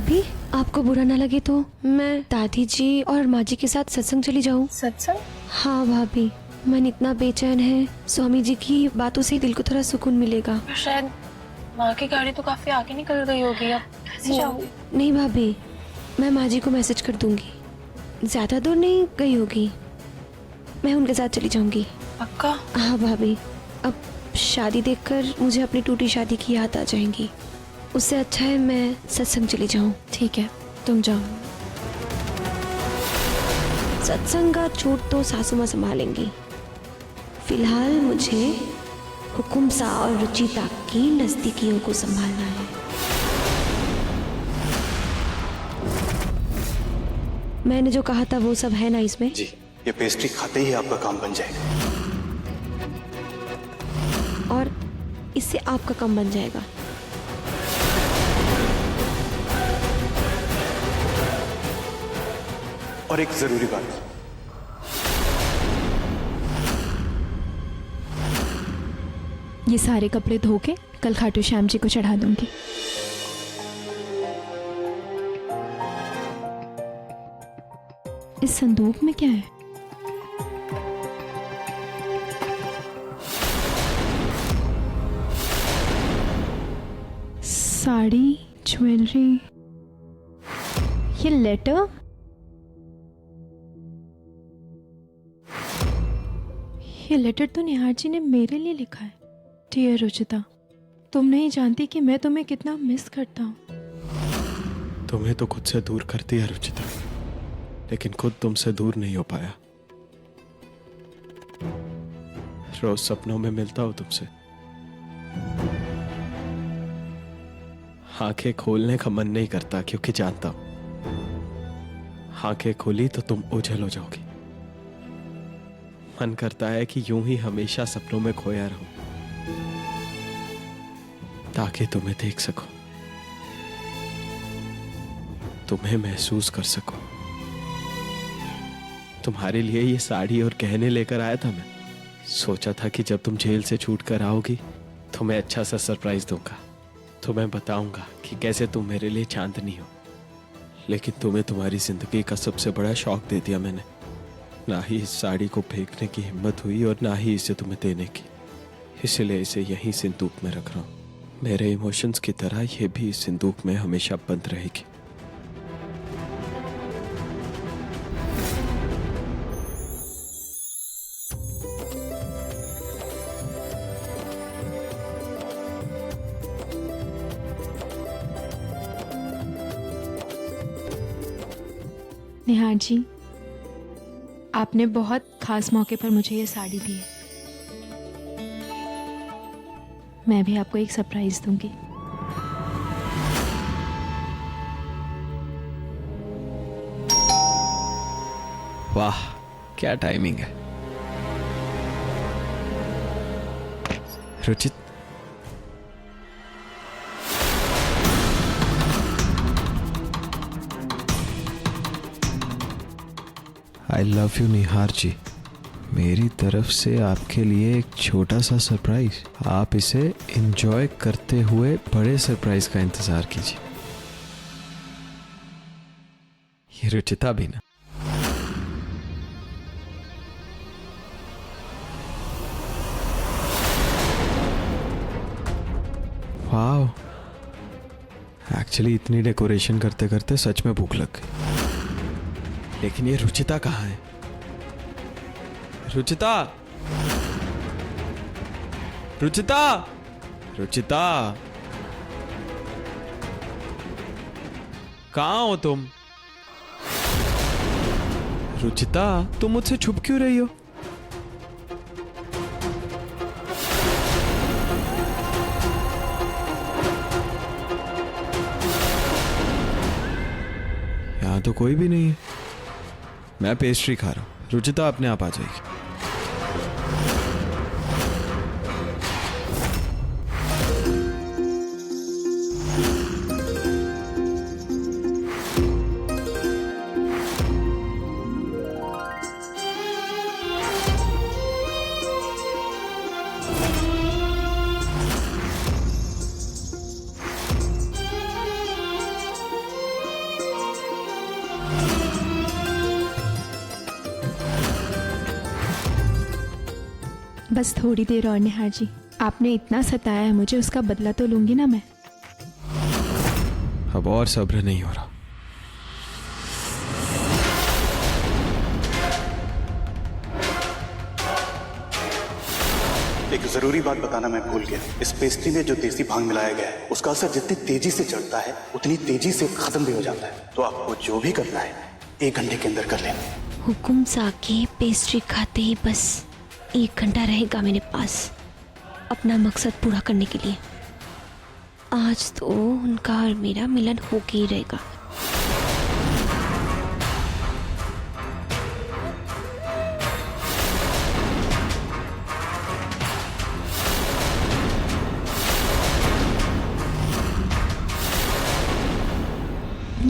भाभी, आपको बुरा ना लगे तो मैं दादी जी और माँ जी के साथ सत्संग चली जाऊँ? सत्संग? हाँ भाभी, मन इतना बेचैन है, स्वामी जी की बातों से दिल को थोड़ा सुकून मिलेगा। शायद माँ की गाड़ी तो काफी आगे निकल गई होगी, अब कैसे जाओगी? नहीं भाभी, मैं माँ जी को मैसेज कर दूंगी, ज्यादा दूर नहीं गई होगी, मैं उनके साथ चली जाऊंगी। पक्का? हाँ भाभी, अब शादी देखकर मुझे अपनी टूटी शादी की याद आ जाएंगी, उससे अच्छा है मैं सत्संग चली जाऊं। ठीक है, तुम जाओ। सत्संग का छूट तो सासू माँ संभालेंगी, फिलहाल मुझे हुकुम सा और रुचिता की नजदीकियों को संभालना है। मैंने जो कहा था वो सब है ना इसमें? जी, ये पेस्ट्री खाते ही आपका काम बन जाएगा। और इससे आपका काम बन जाएगा। और एक जरूरी बात, ये सारे कपड़े धो के कल खाटू श्याम जी को चढ़ा दूंगी। इस संदूक में क्या है? साड़ी, ज्वेलरी, ये लेटर, ये लेटर तो निहार जी ने मेरे लिए लिखा है। डियर रुचिता, तुम नहीं जानती कि मैं तुम्हें कितना मिस करता हूँ। तुम्हें तो खुद से दूर करती है रुचिता, लेकिन खुद तुमसे दूर नहीं हो पाया। रोज सपनों में मिलता हूं तुमसे, आंखें खोलने का मन नहीं करता क्योंकि जानता हूं आंखें खोली तो तुम ओझल हो जाओगी। मन करता है कि यूं ही हमेशा सपनों में खोया रहूं ताकि तुम्हें देख सकूं, तुम्हें महसूस कर सकूं। तुम्हारे लिए ये साड़ी और गहने लेकर आया था मैं। सोचा था कि जब तुम जेल से छूट कर आओगी तुम्हें अच्छा सा सरप्राइज दूंगा, तुम्हें बताऊंगा कि कैसे तुम मेरे लिए चांदनी हो। लेकिन तुम्हें तुम्हारी जिंदगी का सबसे बड़ा शौक दे दिया मैंने। ना ही इस साड़ी को फेंकने की हिम्मत हुई और ना ही इसे तुम्हें देने की, इसलिए इसे यहीं सिंदूक में रख रहा हूं। मेरे इमोशंस की तरह ये भी इस सिंदूक में हमेशा बंद रहेगी। निहार जी, आपने बहुत खास मौके पर मुझे ये साड़ी दी है। मैं भी आपको एक सरप्राइज दूंगी। वाह, क्या टाइमिंग है। रुचित, आई लव यू निहार जी। मेरी तरफ से आपके लिए एक छोटा सा सरप्राइज। आप इसे एंजॉय करते हुए बड़े सरप्राइज का इंतजार कीजिए। ये रुचिता भी ना। वाह, एक्चुअली इतनी डेकोरेशन करते करते सच में भूख लग गई। लेकिन ये रुचिता कहाँ है? रुचिता, रुचिता, रुचिता, कहाँ हो तुम? रुचिता, तुम मुझसे छुप क्यों रही हो? यहां तो कोई भी नहीं है। मैं पेस्ट्री खा रहा हूं, रुचिता अपने आप आ जाएगी। बस थोड़ी देर और निहार जी, आपने इतना सताया है मुझे, उसका बदला तो लूंगी ना मैं। अब और सब्र नहीं हो रहा। एक जरूरी बात बताना मैं भूल गया। इस पेस्ट्री में जो देसी भांग मिलाया गया है उसका असर जितनी तेजी से चढ़ता है उतनी तेजी से खत्म भी हो जाता है। तो आपको जो भी करना है 1 घंटे के अंदर कर लेना। हुकुम सा की पेस्ट्री खाते ही बस 1 घंटा रहेगा मेरे पास अपना मकसद पूरा करने के लिए। आज तो उनका और मेरा मिलन होके ही रहेगा।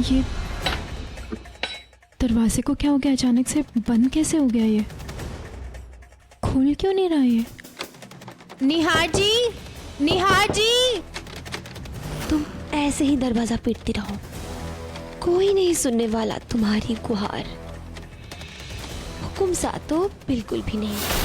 ये दरवाजे को क्या हो गया? अचानक से बंद कैसे हो गया? ये खुल क्यों नहीं रहा? ये निहार जी, निहार जी! तुम ऐसे ही दरवाजा पीटती रहो, कोई नहीं सुनने वाला तुम्हारी गुहार। हुकुम सा तो बिल्कुल भी नहीं।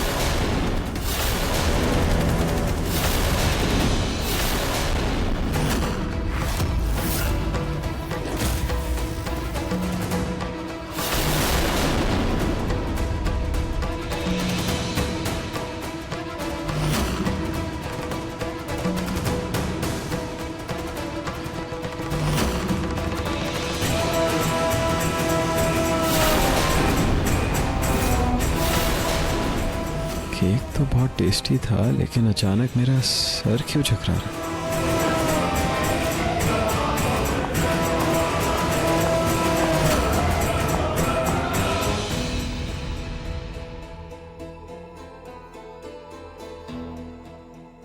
केक तो बहुत टेस्टी था, लेकिन अचानक मेरा सर क्यों झकरा रहा?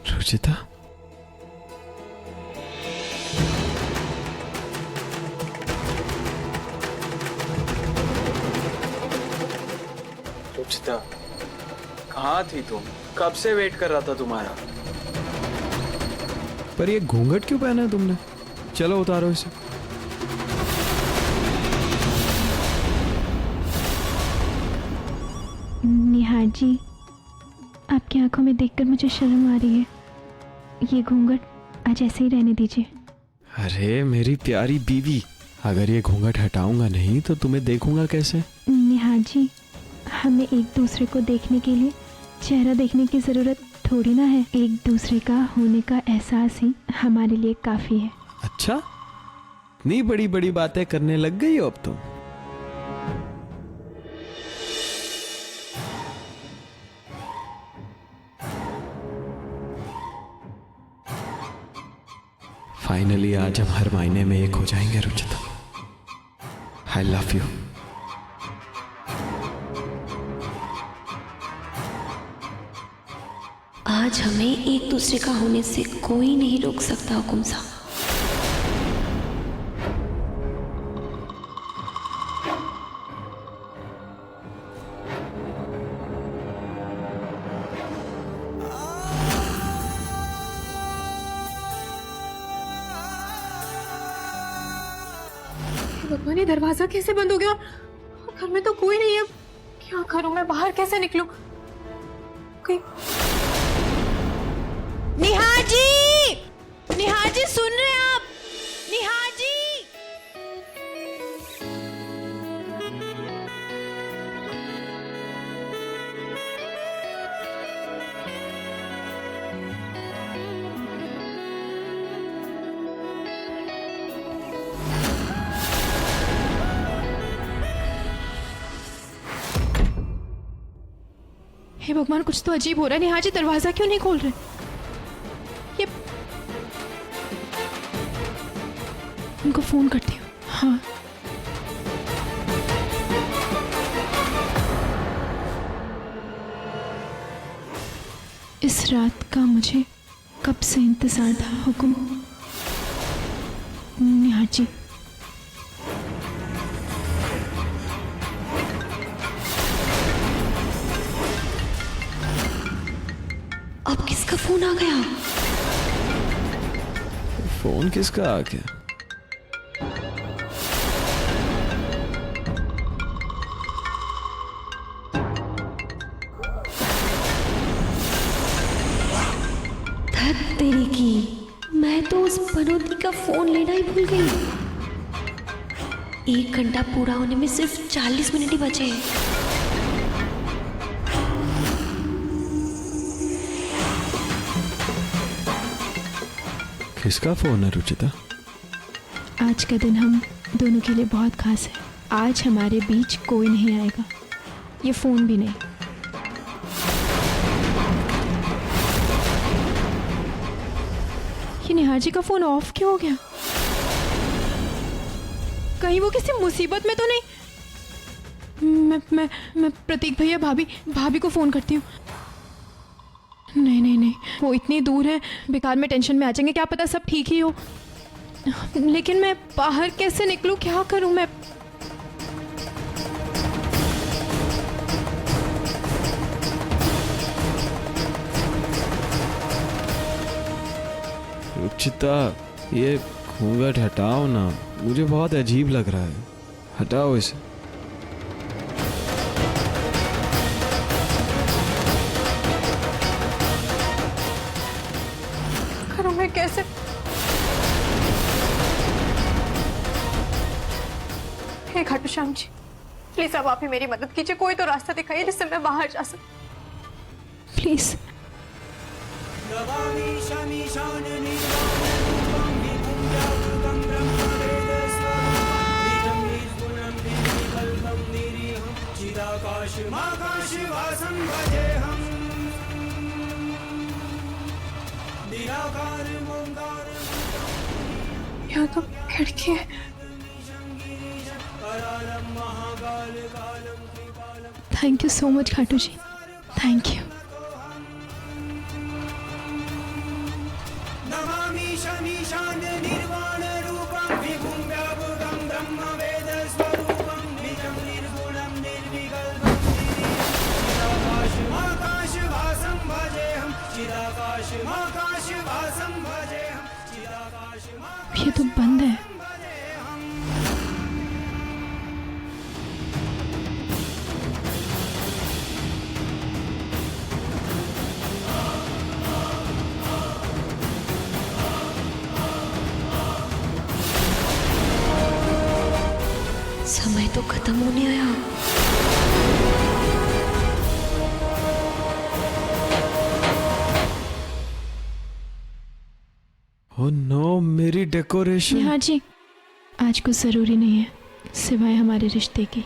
रुचिता, रुचिता, कहाँ थी तुम? कब से वेट कर रहा था तुम्हारा। पर ये घूंघट क्यों पहना है तुमने? चलो उतारो इसे। निहार जी, आपकी आंखों में देखकर मुझे शर्म आ रही है। ये घूंघट आज ऐसे ही रहने दीजिए। अरे मेरी प्यारी बीवी, अगर ये घूंघट हटाऊंगा नहीं तो तुम्हें देखूंगा कैसे? निहार जी, हमें एक दूसरे को देखने के लिए चेहरा देखने की जरूरत थोड़ी ना है। एक दूसरे का होने का एहसास ही हमारे लिए काफी है। अच्छा, इतनी बड़ी बड़ी बातें करने लग गई हो अब तुम। फाइनली आज हम हर महीने में एक हो जाएंगे रुचिता। I love you. आज हमें एक दूसरे का होने से कोई नहीं रोक सकता हुकुम सा। भगवान, ये दरवाजा कैसे बंद हो गया? घर में तो कोई नहीं है। क्या करूं मैं? बाहर कैसे निकलूं? कोई... निहार जी! निहार जी, सुन रहे हैं आप? निहार जी! हे भगवान, कुछ तो अजीब हो रहा है। निहार जी दरवाजा क्यों नहीं खोल रहे? ये उनको फोन करती हूँ। हाँ, इस रात का मुझे कब से इंतजार था हुकुम। निहार जी, अब किसका फोन आ गया? फोन किसका आ गया? तेरी की, मैं तो उस बनोती का फोन लेना ही भूल गई। 1 घंटा पूरा होने में सिर्फ 40 मिनट ही बचे हैं। किसका फोन है रुचिता? आज का दिन हम दोनों के लिए बहुत खास है। आज हमारे बीच कोई नहीं आएगा, ये फोन भी नहीं। ये निहार जी का फोन ऑफ क्यों हो गया? कहीं वो किसी मुसीबत में तो नहीं? मैं प्रतीक भैया भाभी को फोन करती हूँ। नहीं नहीं नहीं, वो इतनी दूर है, बेकार में टेंशन में आ जाएंगे। क्या पता सब ठीक ही हो, लेकिन मैं बाहर कैसे निकलूं, क्या करूं मैं? रुचिता, ये घूंघट हटाओ ना, मुझे बहुत अजीब लग रहा है। हटाओ इसे। करूं मैं कैसे? हे खाटू श्याम जी, प्लीज अब आप ही मेरी मदद कीजिए। कोई तो रास्ता दिखाइए जिससे मैं बाहर जा सकूं, प्लीज। यहाँ तो खिड़की है। Thank you so much Khatu ji, thank you. ये तो बंद है। समय तो खत्म होने आया। ओह नो, मेरी डेकोरेशन। निहार जी, आज कुछ जरूरी नहीं है सिवाय हमारे रिश्ते की।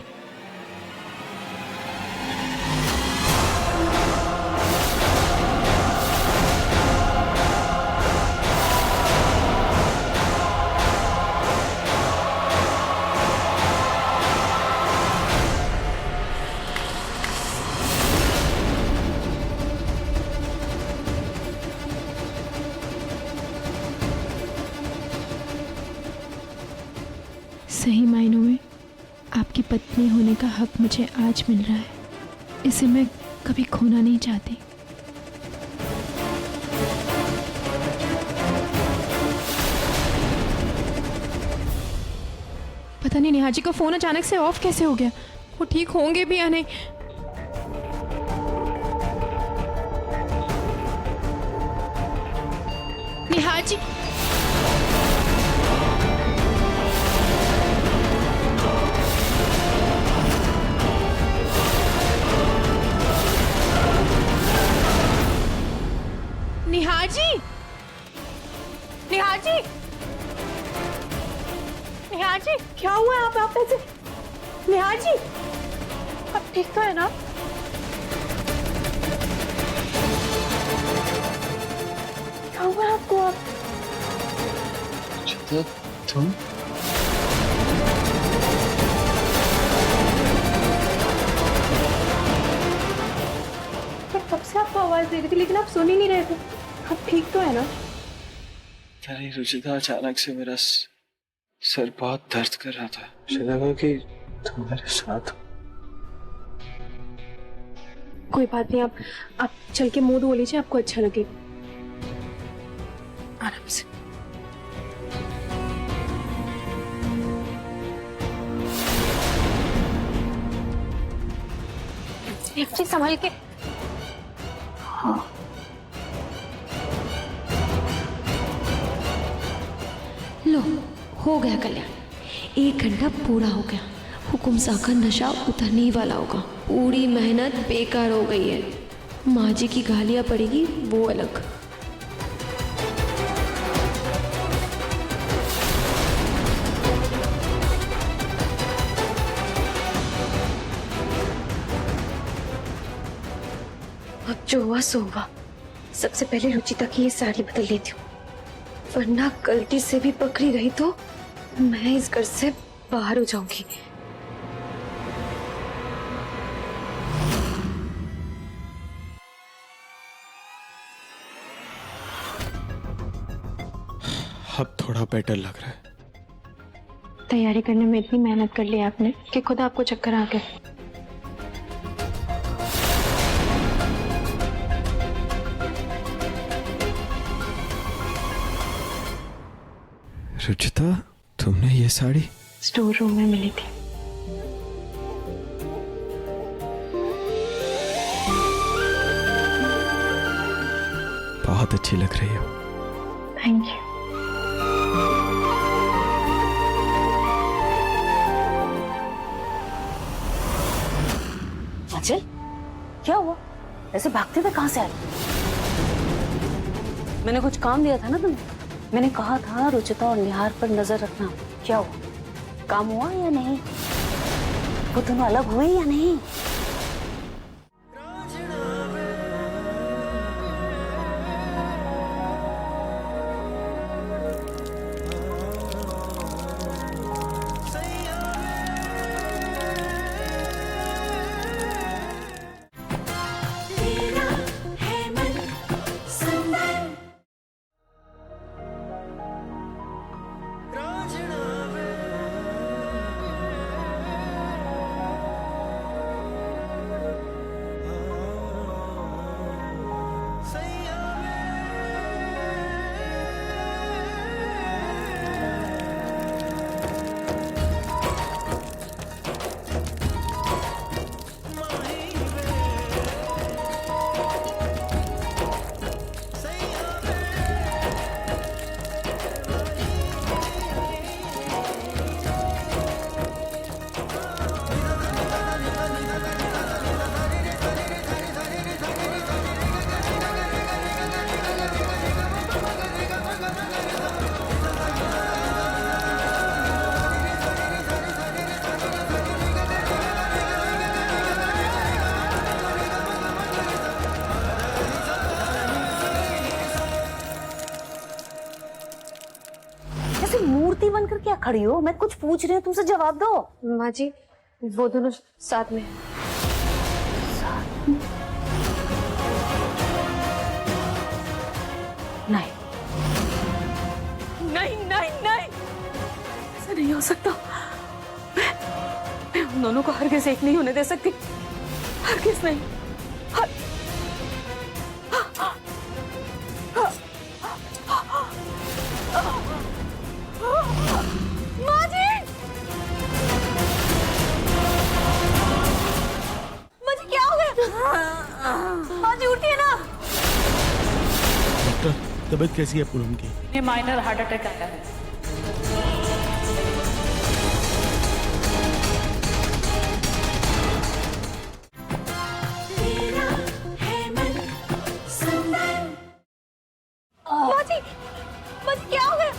सही मायनों में आपकी पत्नी होने का हक मुझे आज मिल रहा है, इसे मैं कभी खोना नहीं चाहती। पता नहीं निहार जी का फोन अचानक से ऑफ कैसे हो गया। वो ठीक होंगे भी या नहीं? निहार जी, निहार जी, निहार जी, निहार जी, क्या हुआ है आप ऐसे? निहार जी, आप ठीक तो है ना? क्या हुआ है आपको? आप तुम कब से आपको आवाज दे रही थी लेकिन आप सुन ही नहीं रहे थे। आप ठीक तो है ना? अरे रुचिता, अचानक से मेरा सर बहुत दर्द कर रहा था। मुझे लगा कि तुम मेरे साथ हो। कोई बात नहीं, आप चल के मुंह धो लीजिए, आपको अच्छा लगेगा। आराम से। एक चीज संभाल के। हाँ। लो, हो गया कल्याण। 1 घंटा पूरा हो गया। हुकुम सा का नशा उतरने ही वाला होगा। पूरी मेहनत बेकार हो गई है। माँ जी की गालियाँ पड़ेगी वो अलग। अब जो हुआ सो हुआ। सबसे पहले रुचिता की ये साड़ी बदल लेती हूँ, वरना गलती से भी पकड़ी गई तो मैं इस घर से बाहर हो जाऊंगी। अब थोड़ा बेटर लग रहा है। तैयारी करने में इतनी मेहनत कर ली आपने कि खुद आपको चक्कर आ गए। रुचिता, तुमने ये साड़ी स्टोर रूम में मिली थी। बहुत अच्छी लग रही हो। Thank you. अजय, क्या हुआ? ऐसे भागते हुए कहाँ से आए? मैंने कुछ काम दिया था ना तुम्हें। मैंने कहा था रुचिता और निहार पर नजर रखना। क्या हुआ? काम हुआ या नहीं? वो दोनों अलग हुए या नहीं? मूर्ति बनकर क्या खड़ी हो? मैं कुछ पूछ रही हूँ, तुमसे जवाब दो। माँ जी, वो दोनों साथ में हैं। नहीं नहीं नहीं नहीं, ऐसा नहीं हो सकता। मैं उन दोनों को हरगिज़ एक नहीं होने दे सकती। हरगिज़ नहीं। माँ जी! माँ जी, क्या हो गया? माँ जी, उठिए ना। डॉक्टर, तबीयत कैसी है पूनम की? ये माइनर हार्ट अटैक आया है। माँ जी, क्या हो गया?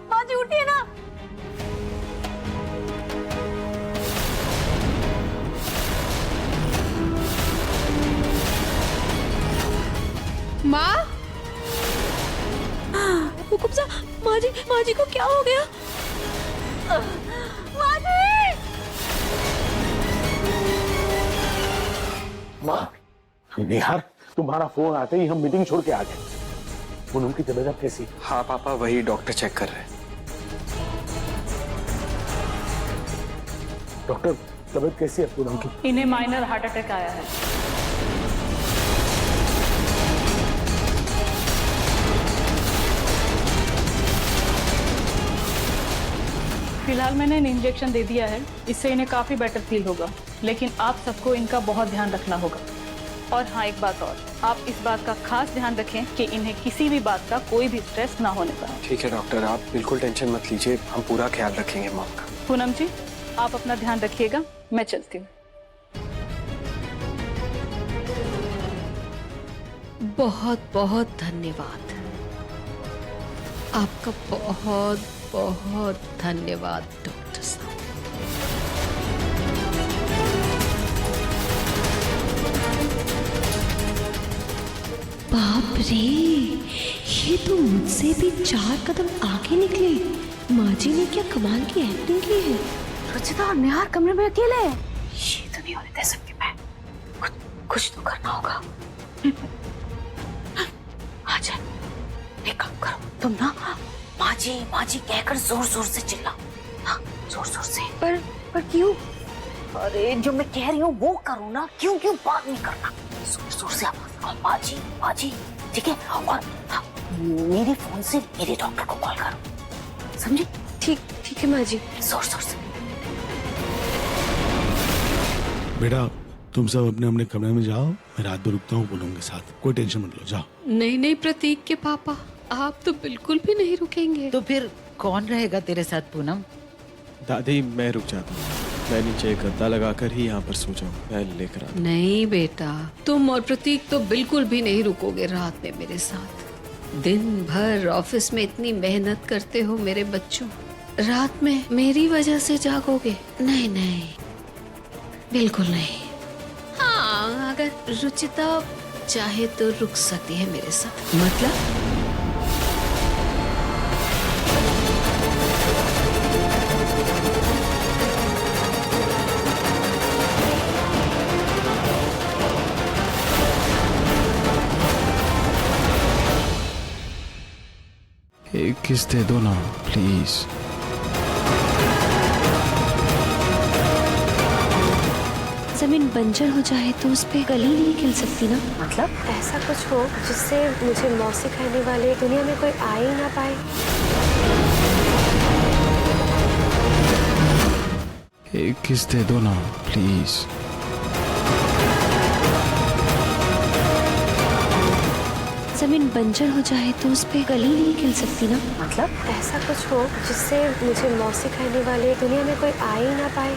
माँ जी, उठिए ना। माँ, हुकुम सा, माँ जी को क्या हो गया? माँ जी! माँ, निहार, तुम्हारा फोन आते ही हम मीटिंग छोड़ के आ गए। पूनम की तबीयत कैसी? हाँ पापा, वही डॉक्टर चेक कर रहे हैं। डॉक्टर, तबीयत कैसी है पूनम की? इन्हें माइनर हार्ट अटैक आया है। फिलहाल मैंने इन इंजेक्शन दे दिया है, इससे इन्हें काफी बेटर फील होगा, लेकिन आप सबको इनका बहुत ध्यान रखना होगा। और हाँ, एक बात और, आप इस बात का खास ध्यान रखें कि इन्हें किसी भी बात का कोई भी स्ट्रेस ना होने पाए। ठीक है डॉक्टर, आप बिल्कुल टेंशन मत लीजिए, हम पूरा ख्याल रखेंगे मॉम का। पूनम जी, आप अपना ध्यान रखिएगा, मैं चलती हूँ। बहुत बहुत धन्यवाद, आपका बहुत बहुत धन्यवाद डॉक्टर साहब। बाप रे, ये तो मुझसे भी 4 कदम आगे निकले। माँ जी ने क्या कमाल की एक्टिंग की है। रुचिता और निहार कमरे में अकेले हैं। ये तो नहीं होने दे सकती मैं, कुछ तो करना होगा। अच्छा, एक काम करो, तुम ना माँ जी कहकर जोर जोर से चिल्लाओ। हाँ, जोर जोर से। पर क्यों? अरे जो मैं कह रही हूँ वो करो ना, क्यों बात नहीं करना। जोर जोर से आवाज लगाओ, माँ जी, ठीक है? और हाँ, मेरे फोन से मेरे डॉक्टर को कॉल करो, समझी? ठीक है माँ जी। जोर जोर से। बेटा तुम सब अपने अपने कमरे में जाओ, मैं रात भर रुकता हूँ पूनम के साथ, कोई टेंशन मत लो, जाओ। नहीं प्रतीक के पापा, आप तो बिल्कुल भी नहीं रुकेंगे। तो फिर कौन रहेगा तेरे साथ पूनम? दादी मैं रुक जाता हूँ, मैं नीचे गद्दा लगाकर ही यहाँ पर सो जाऊँ, मैं लेकर आता हूँ। नहीं बेटा, तुम और प्रतीक तो बिल्कुल भी नहीं रुकोगे रात में मेरे साथ। दिन भर ऑफिस में इतनी मेहनत करते हो मेरे बच्चों, रात में मेरी वजह से जागोगे? नहीं, बिल्कुल नहीं। हाँ, अगर रुचिता चाहे तो रुक सकती है मेरे साथ। मतलब एक किस दे दो ना प्लीज। जमीन बंजर हो जाए तो उस पे कली नहीं खिल सकती ना। मतलब ऐसा कुछ हो जिससे मुझे मौत सिखाने वाले दुनिया में कोई आ ही ना पाए। एक किस दे दो ना प्लीज। जमीन बंजर हो जाए तो उस पे कली नहीं खिल सकती ना। मतलब ऐसा कुछ हो जिससे मुझे मौत सिखाने वाले दुनिया में कोई आ ही ना पाए।